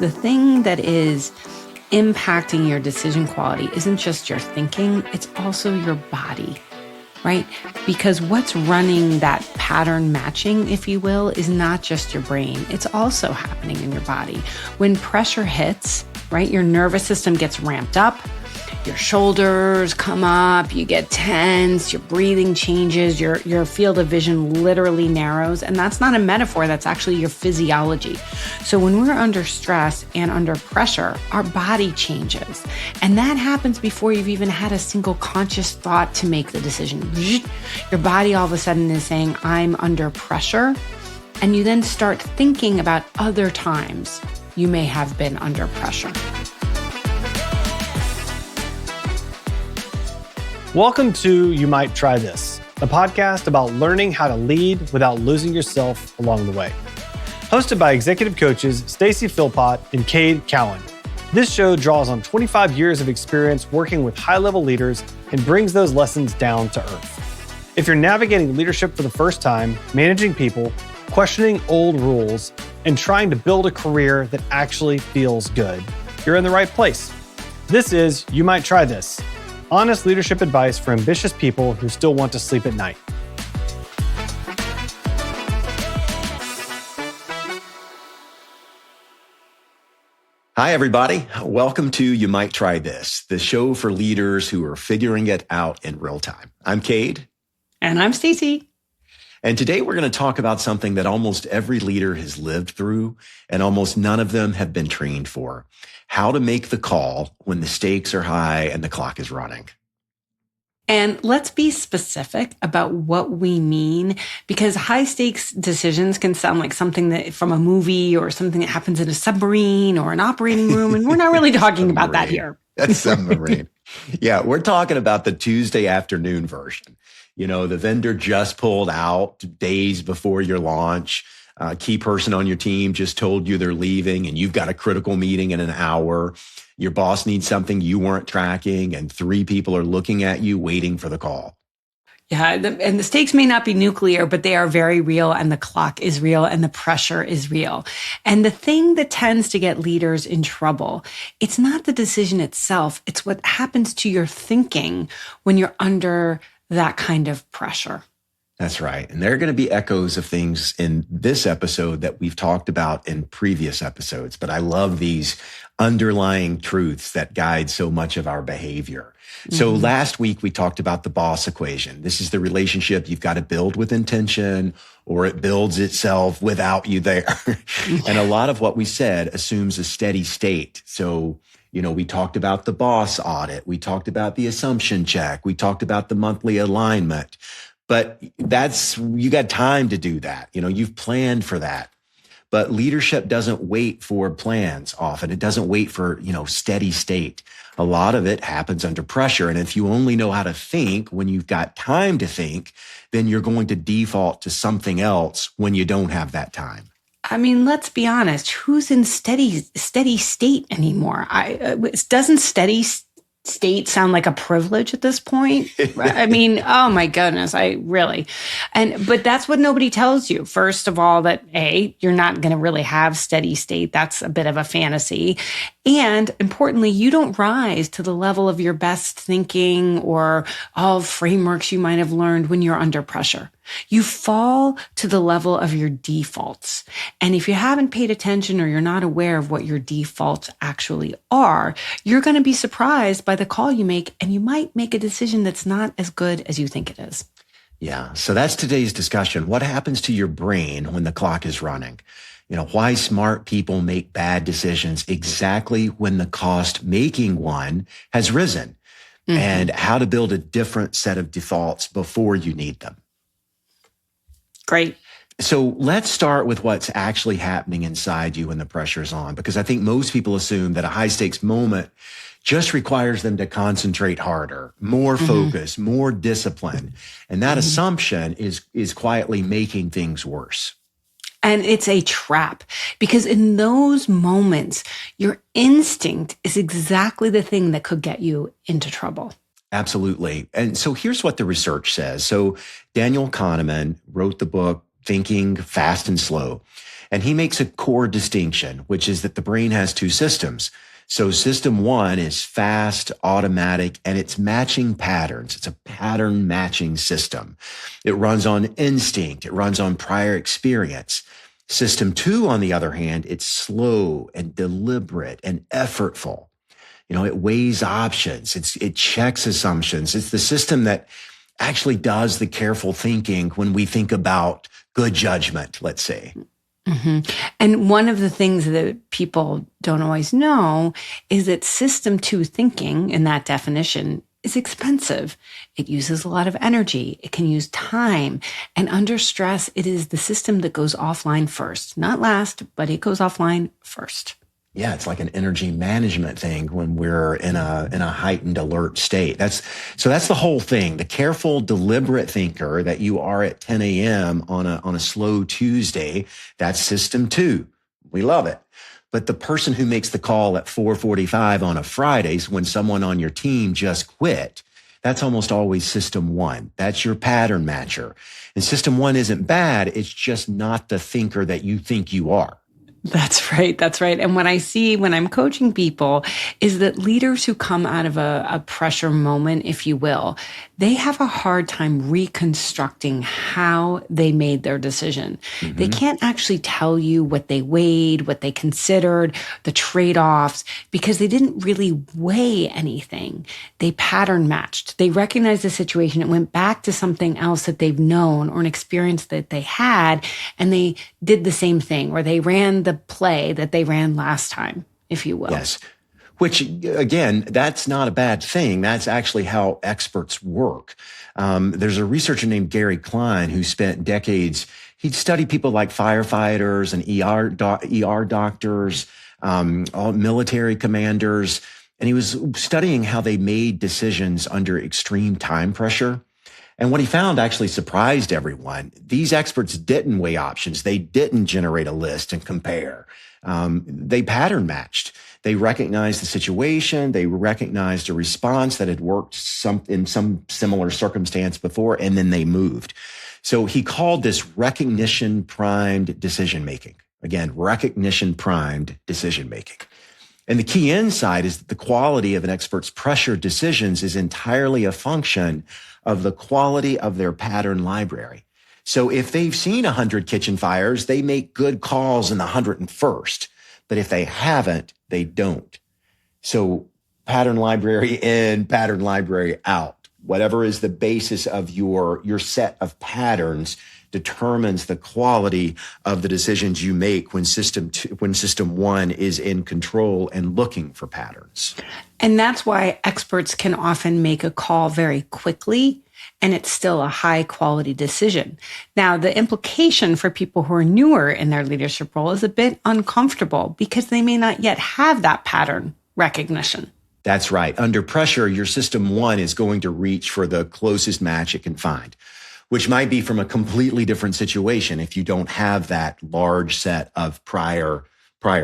the thing that is impacting your decision quality isn't just your thinking, it's also your body, right? Because what's running that pattern matching, if you will, is not just your brain. It's also happening in your body. When pressure hits, right, your nervous system gets ramped up, your shoulders come up, you get tense, your breathing changes, your field of vision literally narrows. And that's not a metaphor, that's actually your physiology. So when we're under stress and under pressure, our body changes. And that happens before you've even had a single conscious thought to make the decision. Your body all of a sudden is saying, I'm under pressure. And you then start thinking about other times you may have been under pressure. Welcome to You Might Try This, a podcast about learning how to lead without losing yourself along the way. Hosted by executive coaches Stacey, Philpot, and Cade, Cowan. This show draws on 25 years of experience working with high-level leaders and brings those lessons down to earth. If you're navigating leadership for the first time, managing people, questioning old rules, and trying to build a career that actually feels good, you're in the right place. This is You Might Try This. Honest leadership advice for ambitious people who still want to sleep at night. Hi, everybody. Welcome to You Might Try This, the show for leaders who are figuring it out in real time. I'm Cade. And I'm Stacey. And today we're going to talk about something that almost every leader has lived through and almost none of them have been trained for. How to make the call when the stakes are high and the clock is running. And let's be specific about what we mean, because high stakes decisions can sound like something that from a movie or something that happens in a submarine or an operating room. And we're not really talking about that here. That's submarine. Yeah, we're talking about the Tuesday afternoon version. You know, the vendor just pulled out days before your launch. Key person on your team just told you they're leaving and you've got a critical meeting in an hour. Your boss needs something you weren't tracking and 3 people are looking at you waiting for the call. Yeah, and the stakes may not be nuclear, but they are very real and the clock is real and the pressure is real. And the thing that tends to get leaders in trouble, it's not the decision itself, it's what happens to your thinking when you're under that kind of pressure. That's right. And there are going to be echoes of things in this episode that we've talked about in previous episodes. But I love these underlying truths that guide so much of our behavior. Mm-hmm. So last week, we talked about the boss equation. This is the relationship you've got to build with intention, or it builds itself without you there. And a lot of what we said assumes a steady state. So we talked about the boss audit. We talked about the assumption check. We talked about the monthly alignment. But you got time to do that. You've planned for that. But leadership doesn't wait for plans often. It doesn't wait for, steady state. A lot of it happens under pressure. And if you only know how to think when you've got time to think, then you're going to default to something else when you don't have that time. I mean, let's be honest. Who's in steady state anymore? Doesn't steady state sound like a privilege at this point? I mean, oh my goodness, but that's what nobody tells you. First of all, that you're not going to really have steady state. That's a bit of a fantasy. And importantly, you don't rise to the level of your best thinking or all frameworks you might have learned when you're under pressure. You fall to the level of your defaults. And if you haven't paid attention or you're not aware of what your defaults actually are, you're going to be surprised by the call you make, and you might make a decision that's not as good as you think it is. Yeah. So that's today's discussion. What happens to your brain when the clock is running? Why smart people make bad decisions exactly when the cost making one has risen, and how to build a different set of defaults before you need them. Great. So let's start with what's actually happening inside you when the pressure's on, because I think most people assume that a high stakes moment just requires them to concentrate harder, more focus, more discipline. And that assumption is quietly making things worse. And it's a trap, because in those moments, your instinct is exactly the thing that could get you into trouble. Absolutely. And so here's what the research says. So Daniel Kahneman wrote the book, Thinking Fast and Slow. And he makes a core distinction, which is that the brain has two systems. So system one is fast, automatic, and it's matching patterns. It's a pattern matching system. It runs on instinct. It runs on prior experience. System two, on the other hand, it's slow and deliberate and effortful. It weighs options. It checks assumptions. It's the system that actually does the careful thinking when we think about good judgment, let's say. Mm-hmm. And one of the things that people don't always know is that system two thinking, in that definition, is expensive. It uses a lot of energy. It can use time. And under stress, it is the system that goes offline first. Not last, but it goes offline first. Yeah, it's like an energy management thing when we're in a heightened alert state. That's the whole thing. The careful, deliberate thinker that you are at 10 a.m. on a slow Tuesday, that's system two. We love it. But the person who makes the call at 4:45 on a Friday when someone on your team just quit, that's almost always system one. That's your pattern matcher. And system one isn't bad. It's just not the thinker that you think you are. That's right. That's right. And what I see when I'm coaching people is that leaders who come out of a pressure moment, if you will, they have a hard time reconstructing how they made their decision. Mm-hmm. They can't actually tell you what they weighed, what they considered, the trade-offs, because they didn't really weigh anything. They pattern matched. They recognized the situation. It went back to something else that they've known or an experience that they had, and they did the same thing, or they ran the play that they ran last time, if you will. Yes. Which, again, that's not a bad thing. That's actually how experts work. There's a researcher named Gary Klein who spent decades, he'd studied people like firefighters and ER doctors, all military commanders, and he was studying how they made decisions under extreme time pressure. And what he found actually surprised everyone. These experts didn't weigh options. They didn't generate a list and compare. They pattern matched. They recognized the situation. They recognized a response that had worked in some similar circumstance before, and then they moved. So he called this recognition primed decision making. Again, recognition primed decision making. And the key insight is that the quality of an expert's pressured decisions is entirely a function of the quality of their pattern library. So if they've seen 100 kitchen fires, they make good calls in the 101st. But if they haven't, they don't. So pattern library in, pattern library out. Whatever is the basis of your set of patterns determines the quality of the decisions you make when system one is in control and looking for patterns. And that's why experts can often make a call very quickly, and it's still a high quality decision. Now, the implication for people who are newer in their leadership role is a bit uncomfortable because they may not yet have that pattern recognition. That's right. Under pressure, your system one is going to reach for the closest match it can find, which might be from a completely different situation. If you don't have that large set of prior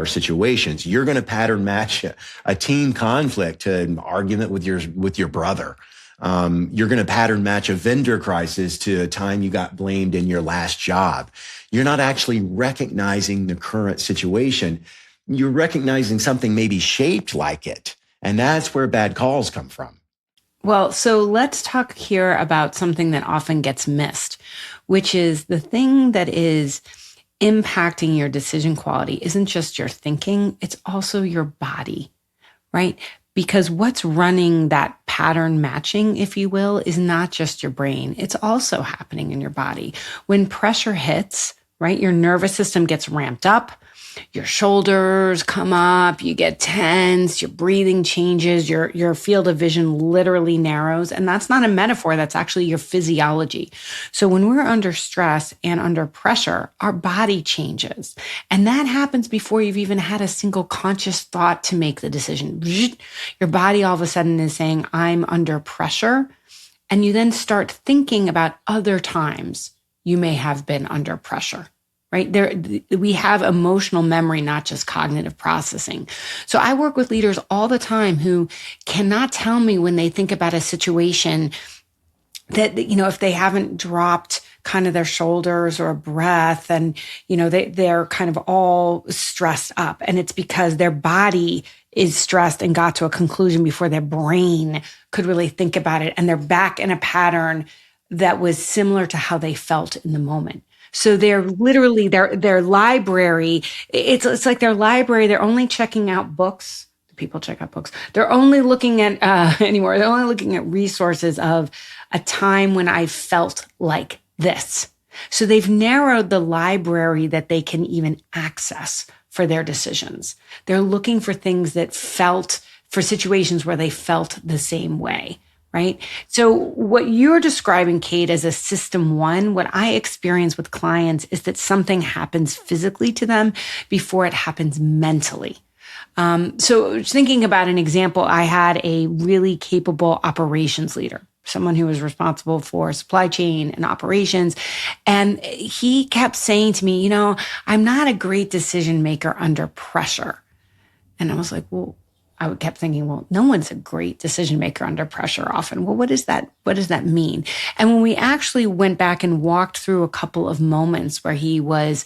situations, you're going to pattern match a team conflict to an argument with your brother. You're going to pattern match a vendor crisis to a time you got blamed in your last job. You're not actually recognizing the current situation. You're recognizing something maybe shaped like it. And that's where bad calls come from. Well, so let's talk here about something that often gets missed, which is the thing that is impacting your decision quality isn't just your thinking, it's also your body, right? Because what's running that pattern matching, if you will, is not just your brain. It's also happening in your body. When pressure hits, right, your nervous system gets ramped up. Your shoulders come up, you get tense, your breathing changes, your field of vision literally narrows. And that's not a metaphor, that's actually your physiology. So when we're under stress and under pressure, our body changes. And that happens before you've even had a single conscious thought to make the decision. Your body all of a sudden is saying, I'm under pressure. And you then start thinking about other times you may have been under pressure. Right there, we have emotional memory, not just cognitive processing. So I work with leaders all the time who cannot tell me when they think about a situation that, if they haven't dropped kind of their shoulders or a breath. And, they're kind of all stressed up. And it's because their body is stressed and got to a conclusion before their brain could really think about it. And they're back in a pattern that was similar to how they felt in the moment. So they're literally their library. It's like their library. They're only checking out books. People check out books. They're only looking at anymore. They're only looking at resources of a time when I felt like this. So they've narrowed the library that they can even access for their decisions. They're looking for things that for situations where they felt the same way. Right? So what you're describing, Cade, as a system one, what I experience with clients is that something happens physically to them before it happens mentally. So thinking about an example, I had a really capable operations leader, someone who was responsible for supply chain and operations. And he kept saying to me, I'm not a great decision maker under pressure. And I was like, well, I kept thinking, well, no one's a great decision maker under pressure often. Well, what does that mean? And when we actually went back and walked through a couple of moments where he was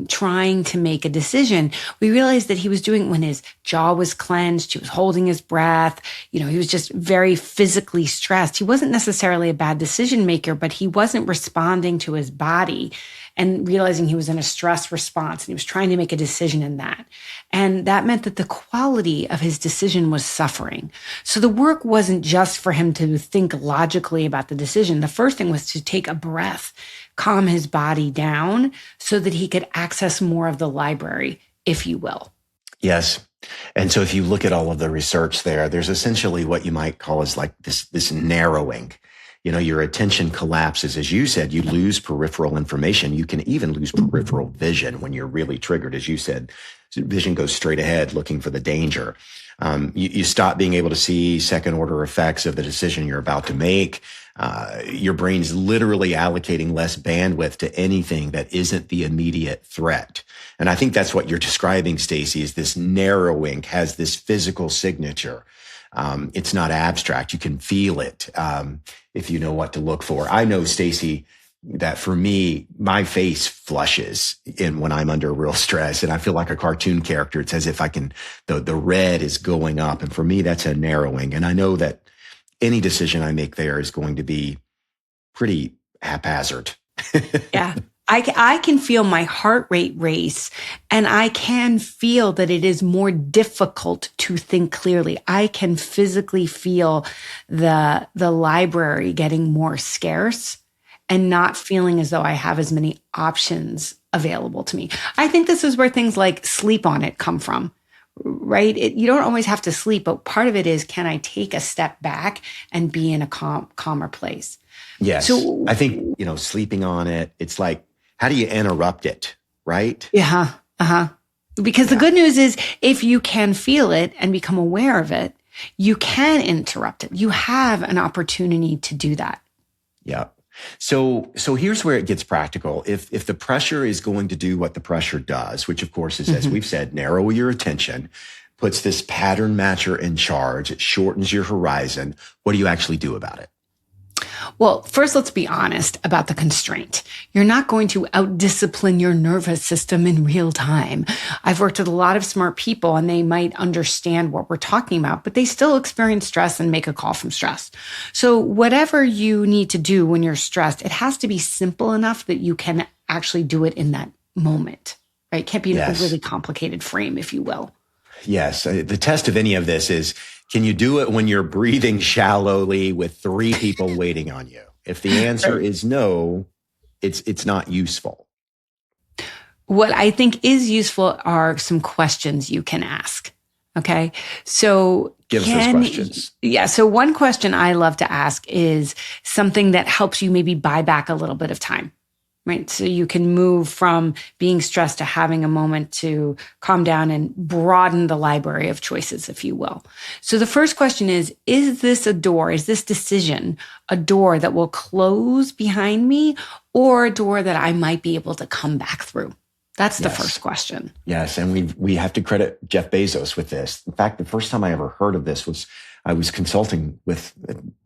trying to make a decision, we realized that he was doing it when his jaw was clenched, he was holding his breath, he was just very physically stressed. He wasn't necessarily a bad decision maker, but he wasn't responding to his body and realizing he was in a stress response and he was trying to make a decision in that. And that meant that the quality of his decision was suffering. So the work wasn't just for him to think logically about the decision. The first thing was to take a breath, calm his body down so that he could access more of the library, if you will. Yes. And so if you look at all of the research there's essentially what you might call as like this narrowing. Your attention collapses. As you said, you lose peripheral information. You can even lose peripheral vision when you're really triggered. As you said, vision goes straight ahead looking for the danger. You stop being able to see second order effects of the decision you're about to make. Your brain's literally allocating less bandwidth to anything that isn't the immediate threat. And I think that's what you're describing, Stacey, is this narrowing has this physical signature. It's not abstract. You can feel it if you know what to look for. I know, Stacey, that for me, my face flushes when I'm under real stress, and I feel like a cartoon character. It's as if the red is going up. And for me, that's a narrowing. And I know that any decision I make there is going to be pretty haphazard. Yeah. I can feel my heart rate race, and I can feel that it is more difficult to think clearly. I can physically feel the library getting more scarce and not feeling as though I have as many options available to me. I think this is where things like sleep on it come from, right? You don't always have to sleep, but part of it is, can I take a step back and be in a calmer place? Yes. So I think, sleeping on it, it's like, how do you interrupt it, right? Yeah. Because the good news is, if you can feel it and become aware of it, you can interrupt it. You have an opportunity to do that. Yeah. So here's where it gets practical. If the pressure is going to do what the pressure does, which of course is, as we've said, narrow your attention, puts this pattern matcher in charge, it shortens your horizon, what do you actually do about it? Well, first, let's be honest about the constraint. You're not going to out-discipline your nervous system in real time. I've worked with a lot of smart people, and they might understand what we're talking about, but they still experience stress and make a call from stress. So whatever you need to do when you're stressed, it has to be simple enough that you can actually do it in that moment, right? It can't be a really complicated frame, if you will. Yes. The test of any of this is, can you do it when you're breathing shallowly with 3 people waiting on you? If the answer is no, it's not useful. What I think is useful are some questions you can ask. Okay. So give us those questions. Yeah. So one question I love to ask is something that helps you maybe buy back a little bit of time. Right. So you can move from being stressed to having a moment to calm down and broaden the library of choices, if you will. So the first question is this a door? Is this decision a door that will close behind me, or a door that I might be able to come back through? That's the first question. Yes. And we have to credit Jeff Bezos with this. In fact, the first time I ever heard of this was I was consulting with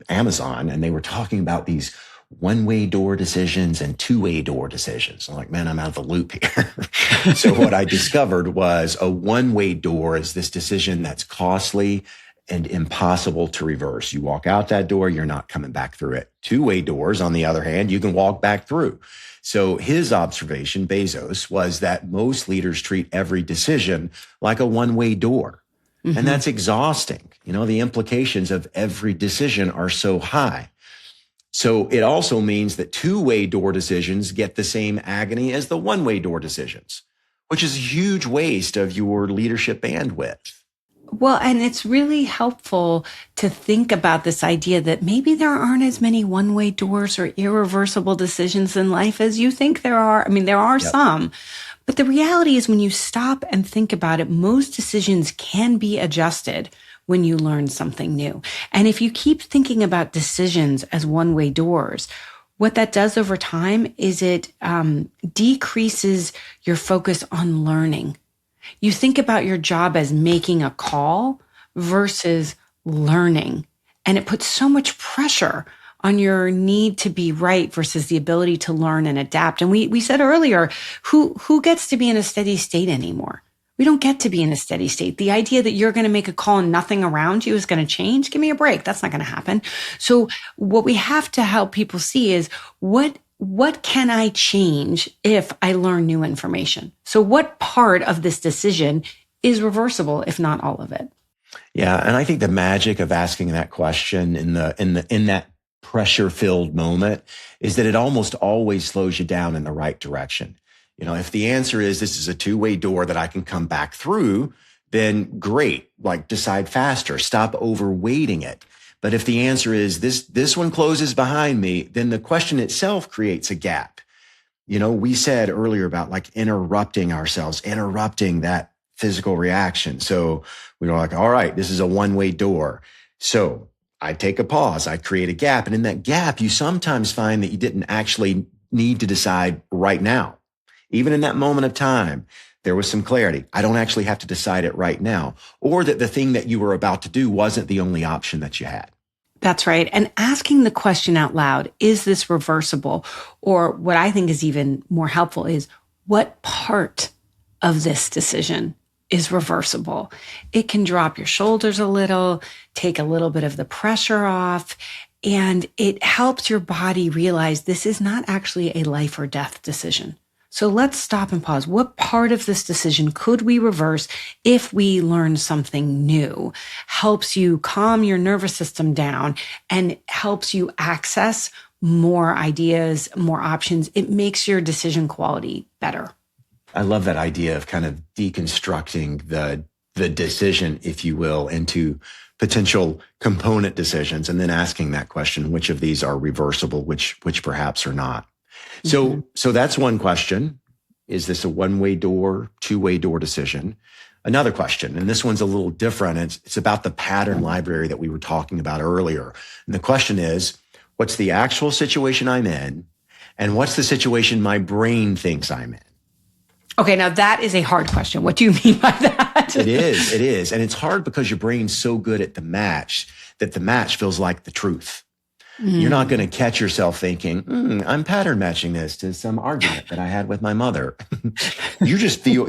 Amazon, and they were talking about these one-way door decisions and two-way door decisions. I'm like, man, I'm out of the loop here. So what I discovered was a one-way door is this decision that's costly and impossible to reverse. You walk out that door, you're not coming back through it. Two-way doors, on the other hand, you can walk back through. So his observation, Bezos, was that most leaders treat every decision like a one-way door. Mm-hmm. And that's exhausting. The implications of every decision are so high. So it also means that two-way door decisions get the same agony as the one-way door decisions, which is a huge waste of your leadership bandwidth. Well, and it's really helpful to think about this idea that maybe there aren't as many one-way doors or irreversible decisions in life as you think there are. I mean, there are some, but the reality is when you stop and think about it, most decisions can be adjusted when you learn something new. And if you keep thinking about decisions as one-way doors, what that does over time is it decreases your focus on learning. You think about your job as making a call versus learning. And it puts so much pressure on your need to be right versus the ability to learn and adapt. And we said earlier, who gets to be in a steady state anymore? We don't get to be in a steady state. The idea that you're going to make a call and nothing around you is going to change, give me a break. That's not going to happen. So what we have to help people see is what can I change if I learn new information? So what part of this decision is reversible, if not all of it? Yeah. And I think the magic of asking that question in that pressure-filled moment is that it almost always slows you down in the right direction. If the answer is this is a two-way door that I can come back through, then great, decide faster, stop overweighting it. But if the answer is this one closes behind me, then the question itself creates a gap. We said earlier about interrupting ourselves, interrupting that physical reaction. So we were like, all right, this is a one-way door. So I take a pause, I create a gap. And in that gap, you sometimes find that you didn't actually need to decide right now. Even in that moment of time, there was some clarity. I don't actually have to decide it right now, or that the thing that you were about to do wasn't the only option that you had. That's right. And asking the question out loud, is this reversible? Or what I think is even more helpful is, what part of this decision is reversible? It can drop your shoulders a little, take a little bit of the pressure off, and it helps your body realize this is not actually a life or death decision. So let's stop and pause. What part of this decision could we reverse if we learn something new? Helps you calm your nervous system down and helps you access more ideas, more options. It makes your decision quality better. I love that idea of kind of deconstructing the decision, if you will, into potential component decisions and then asking that question, which of these are reversible, which perhaps are not. So that's one question. Is this a one-way door, two-way door decision? Another question, and this one's a little different. It's about the pattern library that we were talking about earlier. And the question is, what's the actual situation I'm in? And what's the situation my brain thinks I'm in? Okay, now that is a hard question. What do you mean by that? It is. And it's hard because your brain's so good at the match that the match feels like the truth. You're not going to catch yourself thinking, I'm pattern matching this to some argument that I had with my mother. You just feel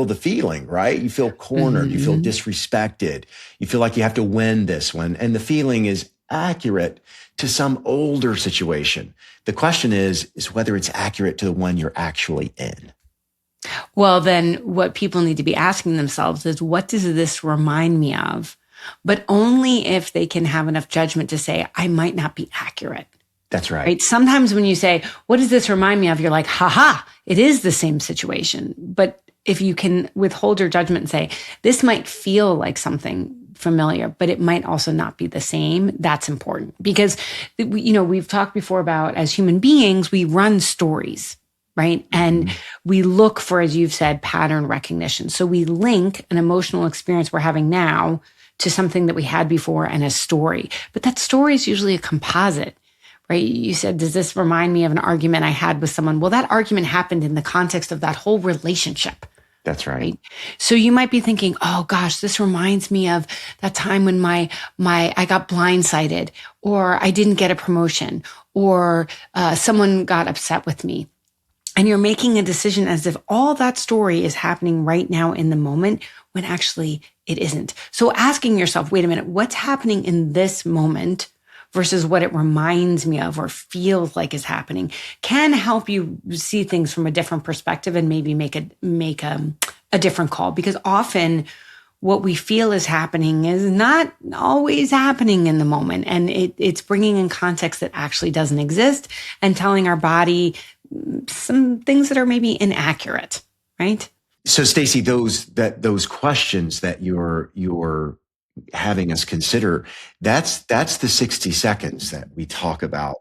the feeling, right? You feel cornered. You feel disrespected. You feel like you have to win this one. And the feeling is accurate to some older situation. The question is whether it's accurate to the one you're actually in. Well, then what people need to be asking themselves is, what does this remind me of? But only if they can have enough judgment to say, I might not be accurate. That's right. Sometimes when you say, what does this remind me of? You're like, haha, it is the same situation. But if you can withhold your judgment and say, this might feel like something familiar, but it might also not be the same, that's important. Because, we've talked before about, as human beings, we run stories, right? And we look for, as you've said, pattern recognition. So we link an emotional experience we're having now to something that we had before and a story. But that story is usually a composite, right? You said, does this remind me of an argument I had with someone? Well, that argument happened in the context of that whole relationship, That's right. Right? So you might be thinking, oh gosh, this reminds me of that time when I got blindsided, or I didn't get a promotion, or someone got upset with me. And you're making a decision as if all that story is happening right now in the moment, when actually it isn't. So asking yourself, wait a minute, what's happening in this moment versus what it reminds me of or feels like is happening, can help you see things from a different perspective and maybe make a different call. Because often what we feel is happening is not always happening in the moment. And it's bringing in context that actually doesn't exist and telling our body some things that are maybe inaccurate, right? So Stacey, those questions that you're having us consider, that's the 60 seconds that we talk about,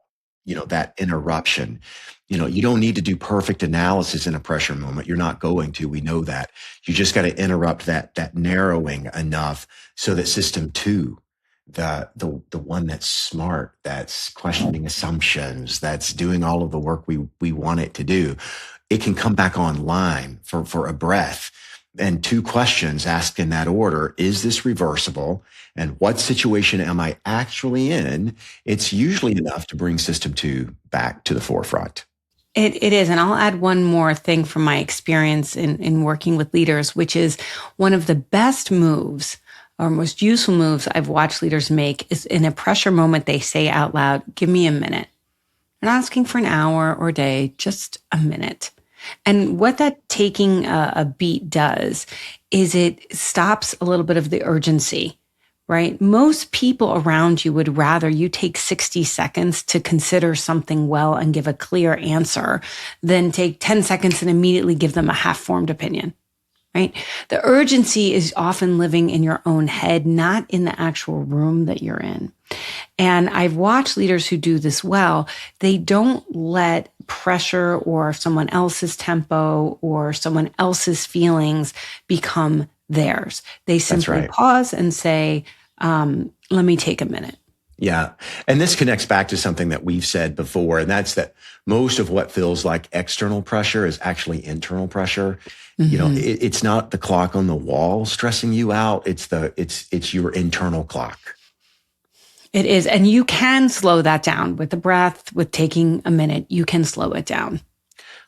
that interruption. You don't need to do perfect analysis in a pressure moment. You're not going to. We know that. You just got to interrupt that narrowing enough so that system 2, the one that's smart, that's questioning assumptions, that's doing all of the work we want it to do, it can come back online for a breath. And 2 questions asked in that order: is this reversible? And what situation am I actually in? It's usually enough to bring system 2 back to the forefront. It is. And I'll add one more thing from my experience in working with leaders, which is one of the best moves or most useful moves I've watched leaders make is in a pressure moment, they say out loud, give me a minute. They're not asking for an hour or a day, just a minute. And what that taking a beat does is it stops a little bit of the urgency, right? Most people around you would rather you take 60 seconds to consider something well and give a clear answer than take 10 seconds and immediately give them a half-formed opinion, right? The urgency is often living in your own head, not in the actual room that you're in. And I've watched leaders who do this well. They don't let pressure or someone else's tempo or someone else's feelings become theirs. They simply pause and say, let me take a minute. Yeah. And this connects back to something that we've said before, and that's that most of what feels like external pressure is actually internal pressure. Mm-hmm. It's not the clock on the wall stressing you out. It's your internal clock. It is. And you can slow that down with the breath, with taking a minute. You can slow it down.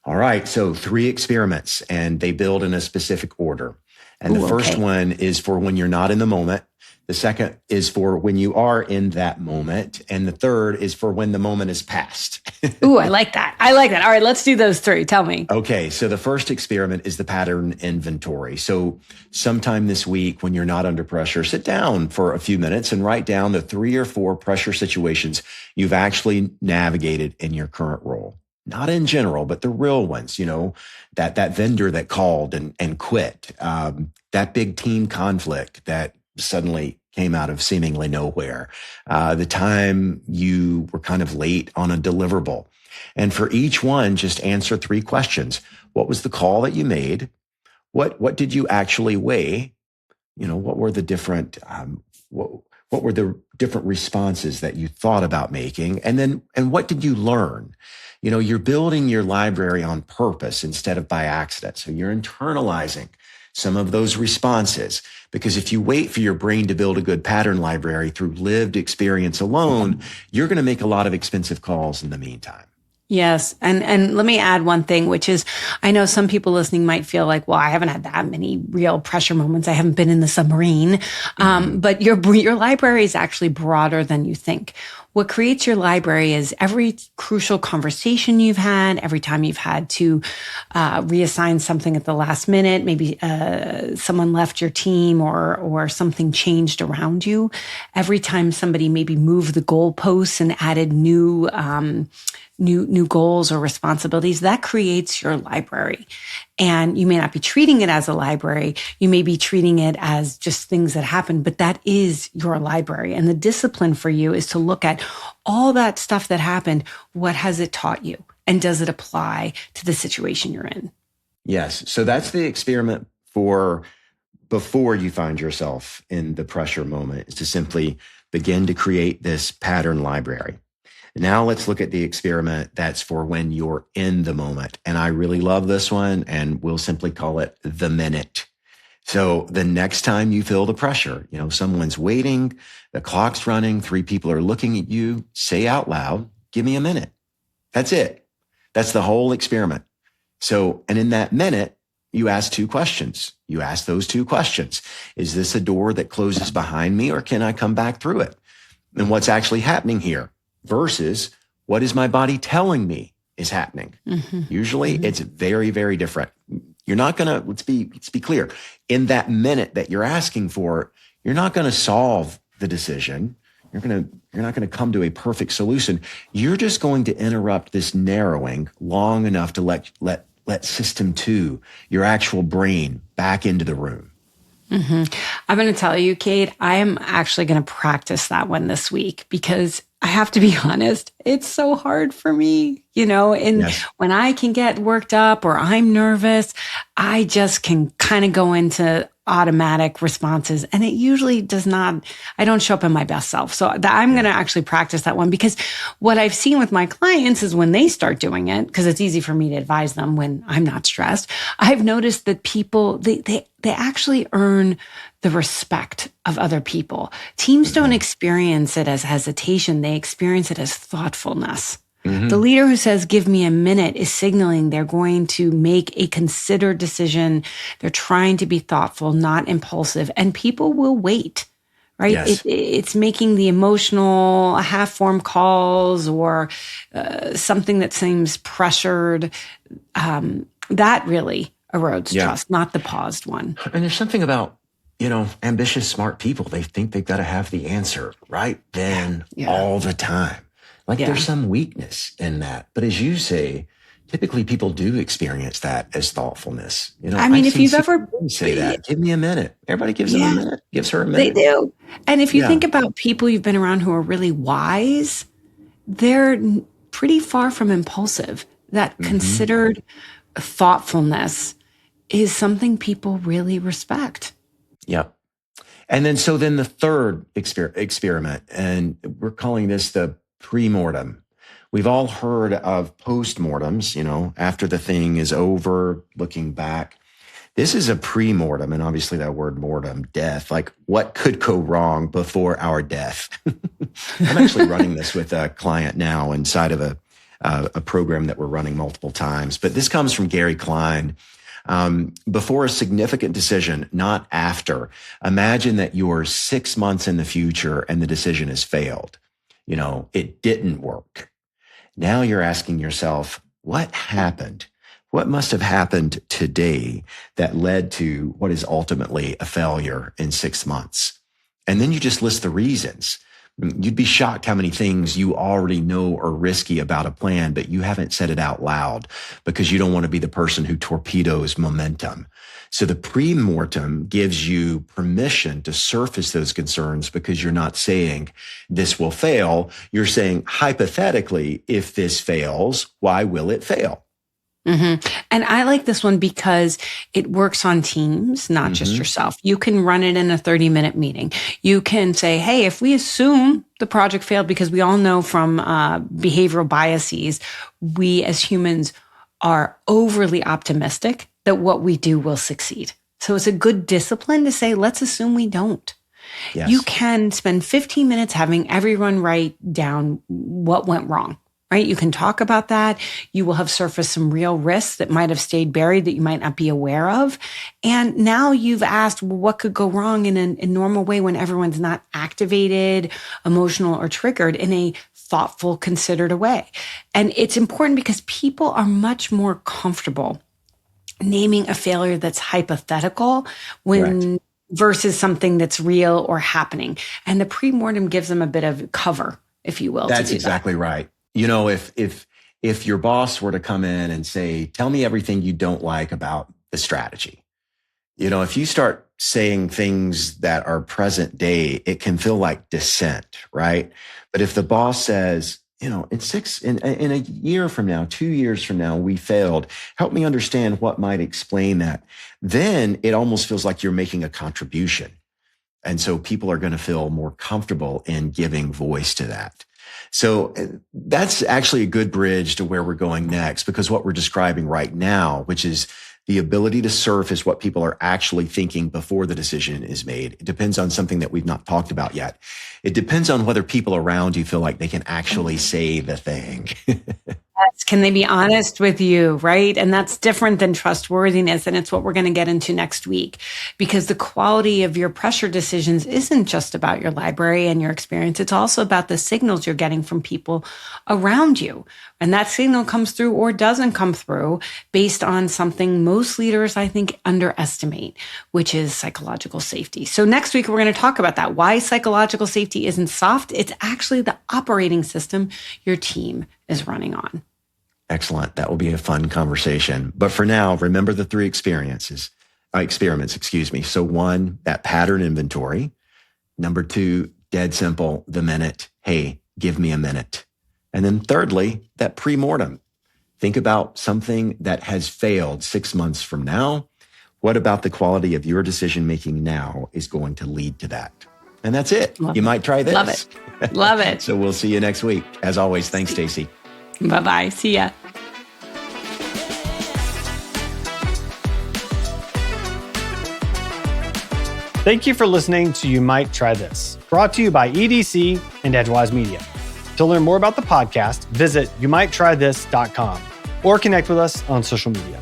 All right. So 3 experiments, and they build in a specific order. And the first one is for when you're not in the moment. The second is for when you are in that moment. And the third is for when the moment is past. Ooh, I like that. All right, let's do those 3. Tell me. Okay. So the first experiment is the pattern inventory. So sometime this week, when you're not under pressure, sit down for a few minutes and write down the 3 or 4 pressure situations you've actually navigated in your current role. Not in general, but the real ones, that vendor that called and quit, that big team conflict that suddenly came out of seemingly nowhere, the time you were kind of late on a deliverable. And for each one, just answer 3 questions. What was the call that you made? What did you actually weigh? What were the different, what were the different responses that you thought about making? And what did you learn? You're building your library on purpose instead of by accident. So you're internalizing some of those responses, because if you wait for your brain to build a good pattern library through lived experience alone, you're going to make a lot of expensive calls in the meantime. Yes. And let me add one thing, which is, I know some people listening might feel like, well, I haven't had that many real pressure moments. I haven't been in the submarine. But your library is actually broader than you think. What creates your library is every crucial conversation you've had, every time you've had to reassign something at the last minute, maybe someone left your team or something changed around you, every time somebody maybe moved the goalposts and added new goals or responsibilities, that creates your library. And you may not be treating it as a library. You may be treating it as just things that happen, but that is your library. And the discipline for you is to look at all that stuff that happened. What has it taught you? And does it apply to the situation you're in? Yes. So that's the experiment for before you find yourself in the pressure moment, is to simply begin to create this pattern library. Now let's look at the experiment that's for when you're in the moment. And I really love this one, and we'll simply call it the minute. So the next time you feel the pressure, someone's waiting, the clock's running, 3 people are looking at you, say out loud, give me a minute. That's it. That's the whole experiment. So, and in that minute, you ask 2 questions. You ask those 2 questions. Is this a door that closes behind me, or can I come back through it? And what's actually happening here versus what is my body telling me is happening? Usually it's very, very different. You're not going to, let's be clear. In that minute that you're asking for, you're not going to solve the decision. You're not going to come to a perfect solution. You're just going to interrupt this narrowing long enough to let system 2, your actual brain, back into the room. I'm going to tell you, Cade, I am actually going to practice that one this week, because I have to be honest, it's so hard for me, and Yes. when I can get worked up or I'm nervous, I just can kind of go into automatic responses, and it usually I don't show up in my best self. So I'm going to actually practice that one, because what I've seen with my clients is when they start doing it, because it's easy for me to advise them when I'm not stressed, I've noticed that people, they actually earn the respect of other people. Teams don't experience it as hesitation. They experience it as thoughtfulness. The leader who says, give me a minute, is signaling they're going to make a considered decision. They're trying to be thoughtful, not impulsive, and people will wait, right? Yes. It's making the emotional half-formed calls or something that seems pressured. That really erodes trust, not the paused one. And there's something about, ambitious, smart people. They think they've got to have the answer right then all the time. There's some weakness in that. But as you say, typically people do experience that as thoughtfulness. If you've ever say that, give me a minute. Everybody gives them a minute, gives her a minute. They do. And if you think about people you've been around who are really wise, they're pretty far from impulsive. That considered thoughtfulness is something people really respect. Yep. And then the third experiment, and we're calling this the pre-mortem. We've all heard of post-mortems, after the thing is over, looking back. This is a pre-mortem, and obviously that word mortem, death, like what could go wrong before our death. I'm actually running this with a client now inside of a program that we're running multiple times. But this comes from Gary Klein. Before a significant decision, not after. Imagine that you're 6 months in the future and the decision has failed. It didn't work. Now you're asking yourself, what happened? What must have happened today that led to what is ultimately a failure in 6 months? And then you just list the reasons. You'd be shocked how many things you already know are risky about a plan, but you haven't said it out loud because you don't want to be the person who torpedoes momentum. So the pre-mortem gives you permission to surface those concerns because you're not saying this will fail. You're saying, hypothetically, if this fails, why will it fail? And I like this one because it works on teams, not just yourself. You can run it in a 30-minute meeting. You can say, hey, if we assume the project failed, because we all know from behavioral biases, we as humans are overly optimistic that what we do will succeed. So it's a good discipline to say, let's assume we don't. Yes. You can spend 15 minutes having everyone write down what went wrong. Right? You can talk about that. You will have surfaced some real risks that might have stayed buried that you might not be aware of. And now you've asked, well, what could go wrong in a normal way when everyone's not activated, emotional, or triggered in a thoughtful, considered way. And it's important because people are much more comfortable naming a failure that's hypothetical when versus something that's real or happening. And the pre-mortem gives them a bit of cover, if you will. That's exactly right. If your boss were to come in and say, tell me everything you don't like about the strategy, if you start saying things that are present day, it can feel like dissent, right? But if the boss says, in a year from now, 2 years from now, we failed, help me understand what might explain that, then it almost feels like you're making a contribution. And so people are going to feel more comfortable in giving voice to that. So that's actually a good bridge to where we're going next, because what we're describing right now, which is the ability to surface what people are actually thinking before the decision is made. It depends on something that we've not talked about yet. It depends on whether people around you feel like they can actually say the thing. Yes. Can they be honest with you, right? And that's different than trustworthiness. And it's what we're going to get into next week, because the quality of your pressure decisions isn't just about your library and your experience. It's also about the signals you're getting from people around you. And that signal comes through or doesn't come through based on something most leaders, I think, underestimate, which is psychological safety. So next week, we're going to talk about that. Why psychological safety isn't soft. It's actually the operating system your team is running on. Excellent. That will be a fun conversation. But for now, remember the three experiments, excuse me. So 1, that pattern inventory. Number 2, dead simple, the minute. Hey, give me a minute. And then thirdly, that pre-mortem. Think about something that has failed 6 months from now. What about the quality of your decision-making now is going to lead to that? And that's it. You might try this. Love it. Love it. So we'll see you next week. As always, thanks, Stacey. Bye-bye. See ya. Thank you for listening to You Might Try This, brought to you by EDC and Edgewise Media. To learn more about the podcast, visit youmightTryThis.com or connect with us on social media.